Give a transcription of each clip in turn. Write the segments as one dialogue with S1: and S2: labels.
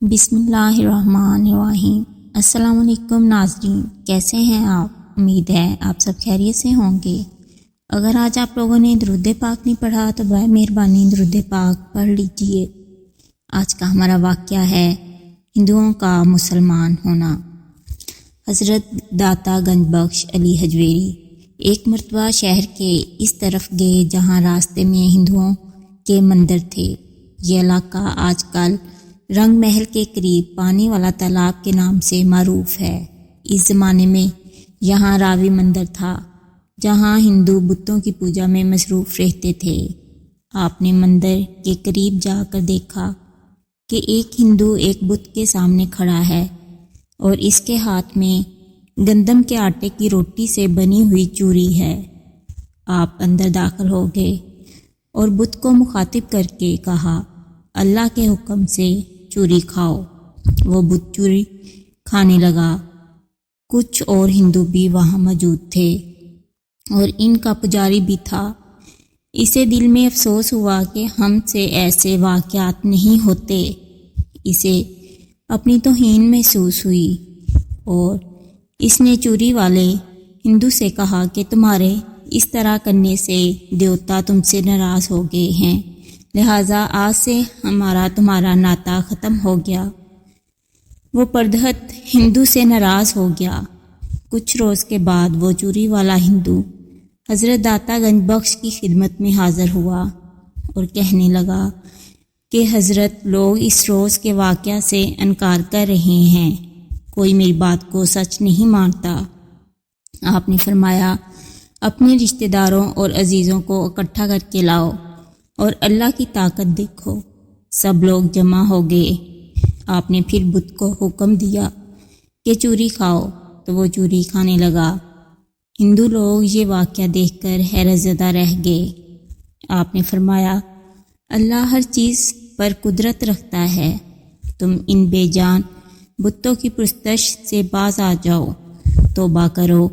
S1: بسم اللہ الرحمن الرحیم۔ السلام علیکم ناظرین، کیسے ہیں آپ؟ امید ہے آپ سب خیریت سے ہوں گے۔ اگر آج آپ لوگوں نے درود پاک نہیں پڑھا تو برائے مہربانی درود پاک پڑھ لیجئے۔ آج کا ہمارا واقعہ ہے ہندوؤں کا مسلمان ہونا۔ حضرت داتا گنج بخش علی حجویری ایک مرتبہ شہر کے اس طرف گئے جہاں راستے میں ہندوؤں کے مندر تھے۔ یہ علاقہ آج کل رنگ محل کے قریب پانی والا تالاب کے نام سے معروف ہے۔ اس زمانے میں یہاں راوی مندر تھا جہاں ہندو بتوں کی پوجا میں مصروف رہتے تھے۔ آپ نے مندر کے قریب جا کر دیکھا کہ ایک ہندو ایک بت کے سامنے کھڑا ہے اور اس کے ہاتھ میں گندم کے آٹے کی روٹی سے بنی ہوئی چوری ہے۔ آپ اندر داخل ہو گئے اور بت کو مخاطب کر کے کہا، اللہ کے حکم سے چوری کھاؤ۔ وہ بت چوری کھانے لگا۔ کچھ اور ہندو بھی وہاں موجود تھے اور ان کا پجاری بھی تھا۔ اسے دل میں افسوس ہوا کہ ہم سے ایسے واقعات نہیں ہوتے۔ اسے اپنی توہین محسوس ہوئی اور اس نے چوری والے ہندو سے کہا کہ تمہارے اس طرح کرنے سے دیوتا تم سے ناراض ہو گئے ہیں، لہٰذا آج سے ہمارا تمہارا ناطہ ختم ہو گیا۔ وہ پردھت ہندو سے ناراض ہو گیا۔ کچھ روز کے بعد وہ چوری والا ہندو حضرت داتا گنج بخش کی خدمت میں حاضر ہوا اور کہنے لگا کہ حضرت، لوگ اس روز کے واقعہ سے انکار کر رہے ہیں، کوئی میری بات کو سچ نہیں مانتا۔ آپ نے فرمایا، اپنے رشتہ داروں اور عزیزوں کو اکٹھا کر کے لاؤ اور اللہ کی طاقت دیکھو۔ سب لوگ جمع ہو گئے۔ آپ نے پھر بت کو حکم دیا کہ چوری کھاؤ، تو وہ چوری کھانے لگا۔ ہندو لوگ یہ واقعہ دیکھ کر حیرت زدہ رہ گئے۔ آپ نے فرمایا، اللہ ہر چیز پر قدرت رکھتا ہے، تم ان بے جان بتوں کی پرستش سے باز آ جاؤ، توبہ کرو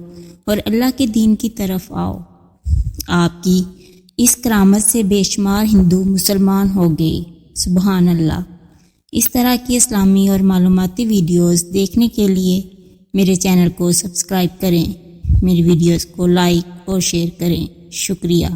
S1: اور اللہ کے دین کی طرف آؤ۔ آپ کی اس کرامت سے بے شمار ہندو مسلمان ہو گئے۔ سبحان اللہ۔ اس طرح کی اسلامی اور معلوماتی ویڈیوز دیکھنے کے لیے میرے چینل کو سبسکرائب کریں، میری ویڈیوز کو لائک اور شیئر کریں۔ شکریہ۔